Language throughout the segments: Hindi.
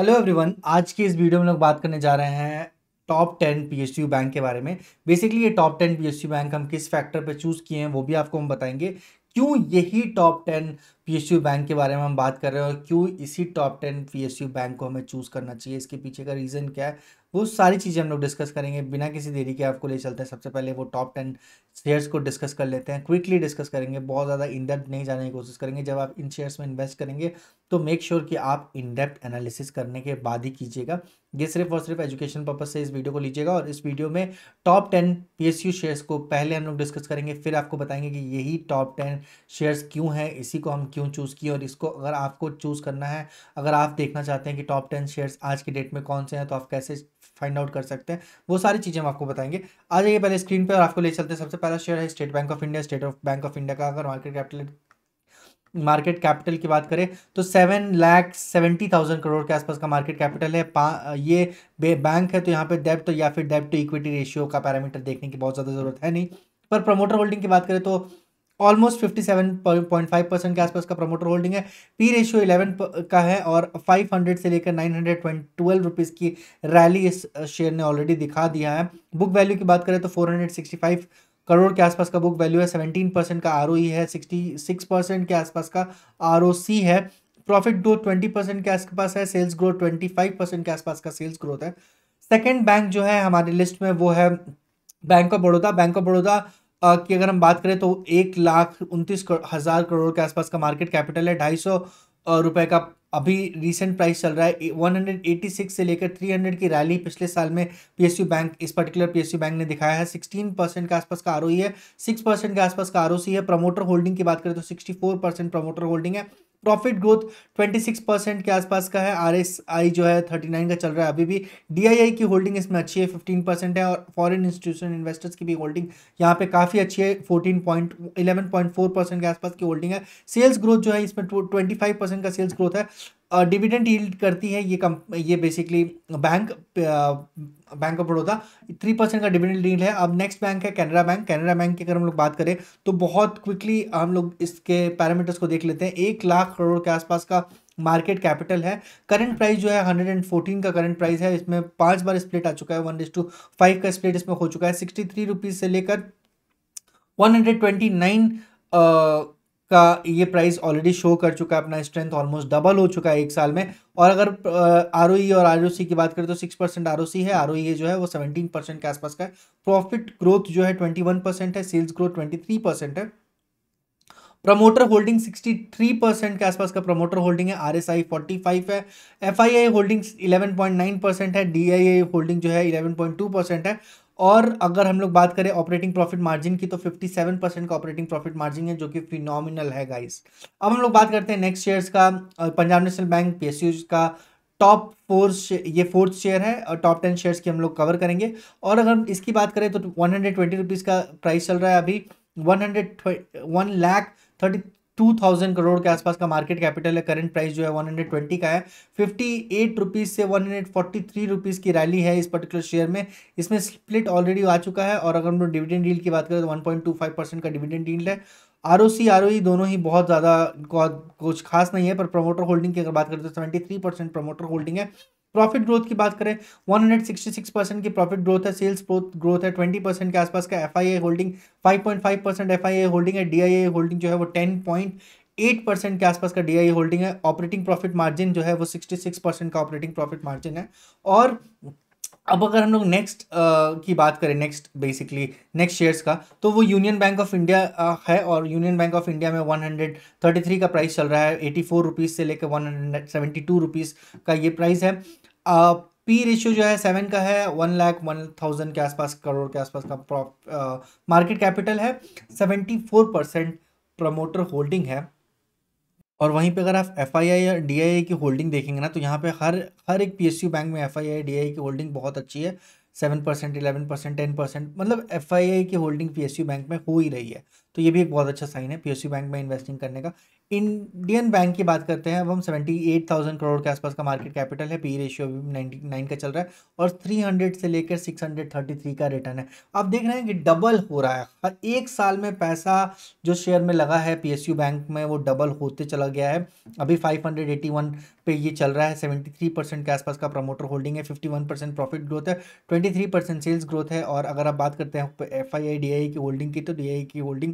हेलो एवरीवन, आज की इस वीडियो में लोग बात करने जा रहे हैं टॉप 10 पीएसयू बैंक के बारे में। बेसिकली ये टॉप 10 पीएसयू बैंक हम किस फैक्टर पे चूज किए हैं वो भी आपको हम बताएंगे। क्यों यही टॉप 10 पीएसयू बैंक के बारे में हम बात कर रहे हैं और क्यों इसी टॉप 10 पीएसयू बैंक को हमें चूज करना चाहिए, इसके पीछे का रीज़न क्या है, वो सारी चीज़ें हम लोग डिस्कस करेंगे। बिना किसी देरी के आपको ले चलते हैं। सबसे पहले वो टॉप 10 शेयर्स को डिस्कस कर लेते हैं, क्विकली डिस्कस करेंगे, बहुत ज़्यादा इन डेप्थ नहीं जाने की कोशिश करेंगे। जब आप इन शेयर्स में इन्वेस्ट करेंगे तो मेक श्योर कि आप इन डेप्थ एनालिसिस करने के बाद ही कीजिएगा। ये सिर्फ और सिर्फ एजुकेशन पर्पज से इस वीडियो को लीजिएगा। और इस वीडियो में टॉप 10 पीएसयू शेयर्स को पहले हम लोग डिस्कस करेंगे, फिर आपको बताएंगे कि यही टॉप 10 शेयर्स क्यों है, इसी को हम क्यों चूज़ किए और इसको अगर आपको चूज़ करना है, अगर आप देखना चाहते हैं कि टॉप 10 शेयर्स आज की डेट में कौन से हैं तो आप कैसे फाइंड आउट कर सकते हैं, वो सारी चीज़ें हम आपको बताएंगे। आ जाइए पहले स्क्रीन पर और आपको ले चलते हैं। सबसे पहला शेयर है state bank of India. State bank of India का अगर मार्केट कैपिटल की बात करें तो 7,70,000 करोड़ के आसपास का मार्केट कैपिटल है। ये बैंक है तो यहाँ पे डेब्ट या फिर डेब्ट टू इक्विटी रेशियो का पैरामीटर देखने की बहुत ज़्यादा जरूरत है नहीं। पर प्रमोटर होल्डिंग की बात करें तो ऑलमोस्ट 57.5% के आसपास का प्रमोटर होल्डिंग है। पी रेशियो 11 का है और 500 से लेकर 912 रुपीज़ की रैली इस शेयर ने ऑलरेडी दिखा दिया है। बुक वैल्यू की बात करें तो 465 करोड़ के आसपास का बुक वैल्यू है। 17% का आरओई है। 66% के आसपास का आरओसी है। प्रॉफिट ग्रोथ 20% के आसपास है। सेल्स ग्रोथ 25% के आसपास का सेल्स ग्रोथ है। सेकेंड बैंक जो है हमारी लिस्ट में वो है bank of Baroda. Bank of Baroda की अगर हम बात करें तो 1,29,000 करोड़ के आसपास का मार्केट कैपिटल है। 250 रुपए का अभी रिसेंट प्राइस चल रहा है। 186 से लेकर 300 की रैली पिछले साल में पीएसयू बैंक, इस पर्टिकुलर पीएसयू बैंक ने दिखाया है। 16% के आसपास का आरओई है। 6% के आसपास का आरओसी है। प्रमोटर होल्डिंग की बात करें तो 64% प्रमोटर होल्डिंग है। प्रॉफिट ग्रोथ 26% के आसपास का है। आरएसआई जो है 39 का चल रहा है अभी भी। डीआईआई की होल्डिंग इसमें अच्छी है, 15% है। और फॉरेन इंस्टीट्यूशन इन्वेस्टर्स की भी होल्डिंग यहाँ पे काफ़ी अच्छी है, 11.4% के आसपास की होल्डिंग है। सेल्स ग्रोथ जो है इसमें 25% का सेल्स ग्रोथ है। डिविडेंड यील्ड करती है ये बेसिकली बैंक ऑफ बड़ौदा 3% का डिविडेंड यील्ड है। अब नेक्स्ट बैंक है कैनरा बैंक। कैनरा बैंक की अगर हम लोग बात करें तो बहुत क्विकली हम लोग इसके पैरामीटर्स को देख लेते हैं। 1,00,000 करोड़ के आसपास का मार्केट कैपिटल है। करंट प्राइस जो है 114 का करंट प्राइस है। इसमें 5 बार स्प्लिट आ चुका है, 1:5 का स्प्लिट इसमें हो चुका है। 63 रुपीज़ से लेकर 129 का ये प्राइस ऑलरेडी शो कर चुका है अपना स्ट्रेंथ, ऑलमोस्ट डबल हो चुका है एक साल में। और अगर आरओई और आरओसी की बात करें तो 6% आरओसी है। आरओई जो है वो 17% के आसपास का है। प्रॉफिट ग्रोथ जो है 21% है। सेल्स ग्रोथ 23% है। प्रमोटर होल्डिंग 63% के आसपास का प्रमोटर होल्डिंग है। आरएसआई 45 है। एफआईआई होल्डिंग 11.9% है। डीआईआई होल्डिंग जो है 11.2% है। और अगर हम लोग बात करें ऑपरेटिंग प्रॉफिट मार्जिन की तो 57% का ऑपरेटिंग प्रॉफिट मार्जिन है, जो कि फिनोमिनल है गाइस। अब हम लोग बात करते हैं नेक्स्ट शेयर्स का। पंजाब नेशनल बैंक पीएसयू का टॉप 4 ये फोर्थ शेयर है और टॉप 10 शेयर्स की हम लोग कवर करेंगे। और अगर हम इसकी बात करें तो 120 रुपीज़ का प्राइस चल रहा है अभी। 1,32,000 करोड़ के आसपास का मार्केट कैपिटल है। करंट प्राइस जो है 120 का है। 58 रुपीज़ से 143 रुपीज़ की रैली है इस पर्टिकुलर शेयर में। इसमें स्प्लिट ऑलरेडी आ चुका है। और अगर हम लोग डिविडेंड यील्ड की बात करें तो 1.25% का डिविडेंड यील्ड है। आरओसी आरओई दोनों ही बहुत ज़्यादा कुछ खास नहीं है। पर प्रमोटर होल्डिंग की अगर बात करें तो 73% प्रमोटर होल्डिंग है। प्रॉफिट ग्रोथ की बात करें 166% की प्रॉफिट ग्रोथ है। सेल्स ग्रोथ है 20% के आसपास का। एफआईआई होल्डिंग 5.5% एफआईआई होल्डिंग है। डीआईआई होल्डिंग जो है वो 10.8% के आसपास का डीआईआई होल्डिंग है। ऑपरेटिंग प्रॉफिट मार्जिन जो है वो 66% का ऑपरेटिंग प्रॉफिट मार्जिन है। और अब अगर हम लोग नेक्स्ट की बात करें, नेक्स्ट शेयर्स का, तो वो यूनियन बैंक ऑफ इंडिया है। और यूनियन बैंक ऑफ इंडिया में 133 का प्राइस चल रहा है। 84 रुपीज़ से लेकर 172 रुपीज़ का ये प्राइस है। पी रेशियो जो है 7 का है। 1,01,000 के आसपास करोड़ के आसपास का मार्केट कैपिटल है। 74% प्रमोटर होल्डिंग है। और वहीं पे अगर आप एफआईआई या डीआईआई की होल्डिंग देखेंगे ना तो यहाँ पे हर एक पीएसयू बैंक में एफआईआई डीआईआई की होल्डिंग बहुत अच्छी है। 7%, 11%, 10%, मतलब एफआईआई की होल्डिंग पीएसयू बैंक में हो ही रही है। तो ये भी एक बहुत अच्छा साइन है पीएसयू बैंक में इन्वेस्टिंग करने का। इंडियन बैंक की बात करते हैं अब हम, 78,000 करोड़ के आसपास का मार्केट कैपिटल है, पी रेशियो भी 99 का चल रहा है और 300 से लेकर 633 का रिटर्न है। आप देख रहे हैं कि डबल हो रहा है हर एक साल में, पैसा जो शेयर में लगा है पीएसयू बैंक में वो डबल होते चला गया है। अभी 581 पे ये चल रहा है, 73% के आसपास का प्रमोटर होल्डिंग है, 51% प्रॉफिट ग्रोथ है, 23% सेल्स ग्रोथ है। और अगर आप बात करते हैं एफआईआई डीआई की होल्डिंग की, तो डीआई की होल्डिंग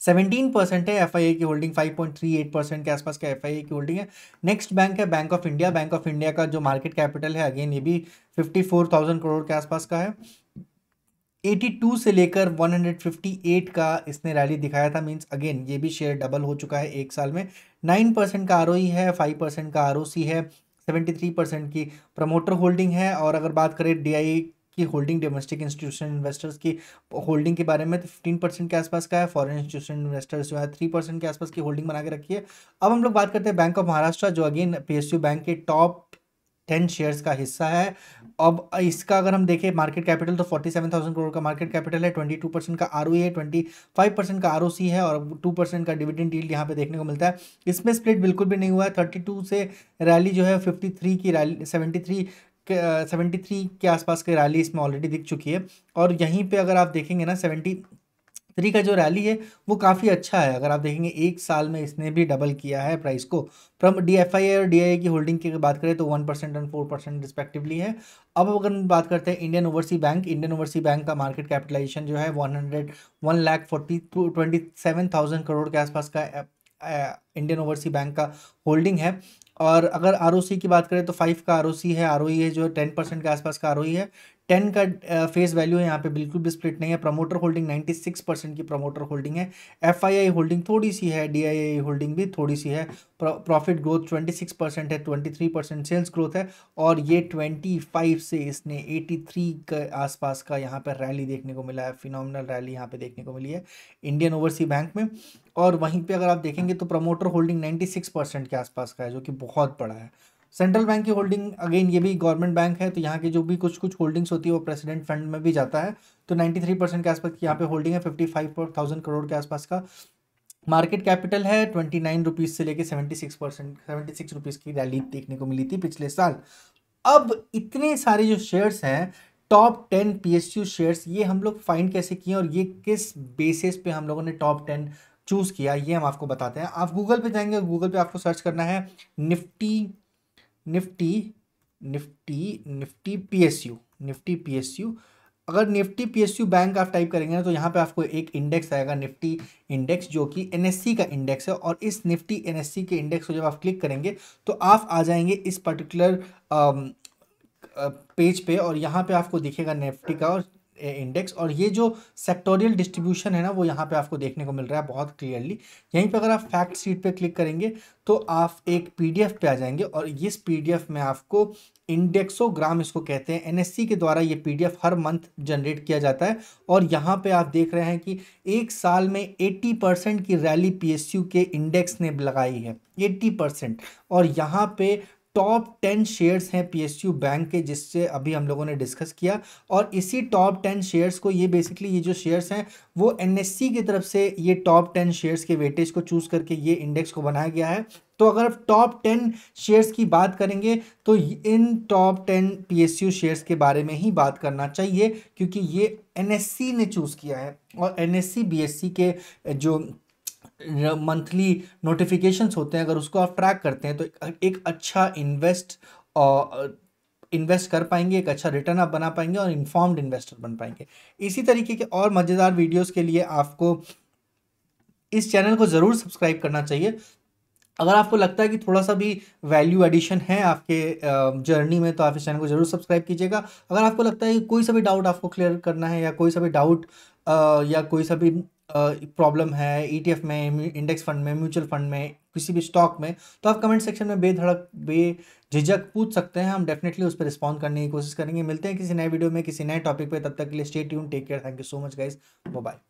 17% है, एफआईआई की होल्डिंग 5.38% के आसपास का एफआईआई की होल्डिंग है। नेक्स्ट बैंक है bank of India. Bank of India का जो मार्केट कैपिटल है अगेन ये भी 54,000 करोड़ के आसपास का है। 82 से लेकर 158 का इसने रैली दिखाया था, मींस अगेन ये भी शेयर डबल हो चुका है एक साल में। 9% का आरओई है, 5% का आरओसी है, 73% की प्रमोटर होल्डिंग है। और अगर बात करें डीआई की होल्डिंग, डोमेस्टिक इंस्टीट्यूशन इन्वेस्टर्स की होल्डिंग के बारे में, तो 15% के आसपास का है। फॉरेन इंस्टीट्यूशन इन्वेस्टर्स जो है 3% के आसपास की होल्डिंग बना के रखी है। अब हम लोग बात करते हैं बैंक ऑफ महाराष्ट्र, जो अगेन पीएसयू बैंक के टॉप 10 शेयर्स का हिस्सा है। अब इसका अगर हम देखें मार्केट कैपिटल, तो 47,000 करोड़ का मार्केट कैपिटल है, 22% का आरओई है, 25% का आरओसी है और 2% का डिविडेंड यील्ड यहाँ पे देखने को मिलता है। इसमें स्प्लिट बिल्कुल भी नहीं हुआ है। 32 से रैली जो है 53 की रैली, 73 के आसपास की रैली इसमें ऑलरेडी दिख चुकी है। और यहीं पे अगर आप देखेंगे ना, 73 का जो रैली है वो काफ़ी अच्छा है। अगर आप देखेंगे एक साल में इसने भी डबल किया है प्राइस को। फ्रॉम डीएफआई और डीआई की होल्डिंग की बात करें तो 1% एंड 4% रिस्पेक्टिवली है। अब अगर हम बात करते हैं Indian overseas bank, Indian overseas bank का मार्केट कैपिटलाइजेशन जो है 1,27,000 करोड़ के आसपास का इंडियन ओवरसीज बैंक का होल्डिंग है। और अगर आरओसी की बात करें तो 5 का आरओसी है, आरओई है जो 10% के आसपास का आरओई है, 10 का फेस वैल्यू है, यहाँ पे बिल्कुल भी स्प्लिट नहीं है। प्रमोटर होल्डिंग 96% की प्रमोटर होल्डिंग है। एफआईआई होल्डिंग थोड़ी सी है, डीआईआई होल्डिंग भी थोड़ी सी है। प्रॉफिट ग्रोथ 26% है, 23% सेल्स ग्रोथ है। और ये 25 से इसने 83 के आसपास का यहाँ पर रैली देखने को मिला है, फिनोमिनल रैली यहाँ पे देखने को मिली है इंडियन ओवरसीज बैंक में। और वहीं पे अगर आप देखेंगे तो प्रमोटर होल्डिंग 96% के आसपास का है, जो कि बहुत बड़ा है। सेंट्रल बैंक की होल्डिंग, अगेन ये भी गवर्नमेंट बैंक है, तो यहाँ की जो भी कुछ कुछ होल्डिंग्स होती है वो प्रेसिडेंट फंड में भी जाता है। तो 93% के आसपास की यहाँ पे होल्डिंग है, 55,000 करोड़ के आसपास का मार्केट कैपिटल है। 29 रुपीज़ से लेके 76 रुपीज़ की रैली देखने को मिली थी पिछले साल। अब इतने सारे जो शेयर्स हैं टॉप 10 पीएसयू शेयर्स, ये हम लोग फाइंड कैसे किए और ये किस बेसिस पे हम लोगों ने टॉप 10 चूज किया, ये हम आपको बताते हैं। आप गूगल पे जाएंगे, गूगल पे आपको सर्च करना है Nifty Nifty Nifty PSU, Nifty PSU. अगर निफ्टी पीएसयू बैंक आप टाइप करेंगे ना, तो यहाँ पे आपको एक इंडेक्स आएगा, निफ्टी इंडेक्स, जो कि एनएससी का इंडेक्स है। और इस निफ्टी एनएससी के इंडेक्स को जब आप क्लिक करेंगे तो आप आ जाएंगे इस पर्टिकुलर पेज पे, और यहाँ पे आपको दिखेगा निफ्टी का और इंडेक्स। और ये जो सेक्टोरियल डिस्ट्रीब्यूशन है ना, वो यहाँ पे आपको देखने को मिल रहा है बहुत क्लियरली। यहीं पे अगर आप फैक्ट शीट पे क्लिक करेंगे तो आप एक पीडीएफ पे आ जाएंगे, और इस पीडीएफ में आपको इंडेक्सोग्राम इसको कहते हैं, एनएससी के द्वारा ये पीडीएफ हर मंथ जनरेट किया जाता है। और यहाँ पे आप देख रहे हैं कि एक साल में 80% की रैली पीएसयू के इंडेक्स ने लगाई है, 80%। और यहाँ पे टॉप 10 शेयर्स हैं पीएसयू बैंक के, जिससे अभी हम लोगों ने डिस्कस किया। और इसी टॉप 10 शेयर्स को, ये बेसिकली ये जो शेयर्स हैं वो एनएससी की तरफ से ये टॉप 10 शेयर्स के वेटेज को चूज करके ये इंडेक्स को बनाया गया है। तो अगर आप टॉप 10 शेयर्स की बात करेंगे तो इन टॉप 10 पीएसयू शेयर्स के बारे में ही बात करना चाहिए, क्योंकि ये एनएससी ने चूज किया है। और एनएससी बीएससी के जो मंथली नोटिफिकेशंस होते हैं, अगर उसको आप ट्रैक करते हैं तो एक अच्छा इन्वेस्ट कर पाएंगे, एक अच्छा रिटर्न आप बना पाएंगे और इन्फॉर्म्ड इन्वेस्टर बन पाएंगे। इसी तरीके के और मज़ेदार वीडियोस के लिए आपको इस चैनल को ज़रूर सब्सक्राइब करना चाहिए। अगर आपको लगता है कि थोड़ा सा भी वैल्यू एडिशन है आपके जर्नी में, तो आप इस चैनल को जरूर सब्सक्राइब कीजिएगा। अगर आपको लगता है कि कोई सा भी डाउट आपको क्लियर करना है, या कोई सा भी डाउट या कोई सा भी प्रॉब्लम है ईटीएफ में, इंडेक्स फंड में, म्यूचुअल फंड में, किसी भी स्टॉक में, तो आप कमेंट सेक्शन में बेझिझक पूछ सकते हैं। हम डेफिनेटली उस पर रिस्पॉन्ड करने की कोशिश करेंगे। मिलते हैं किसी नए वीडियो में किसी नए टॉपिक पे, तब तक के लिए stay tune, take care, thank you so much guys, bye bye.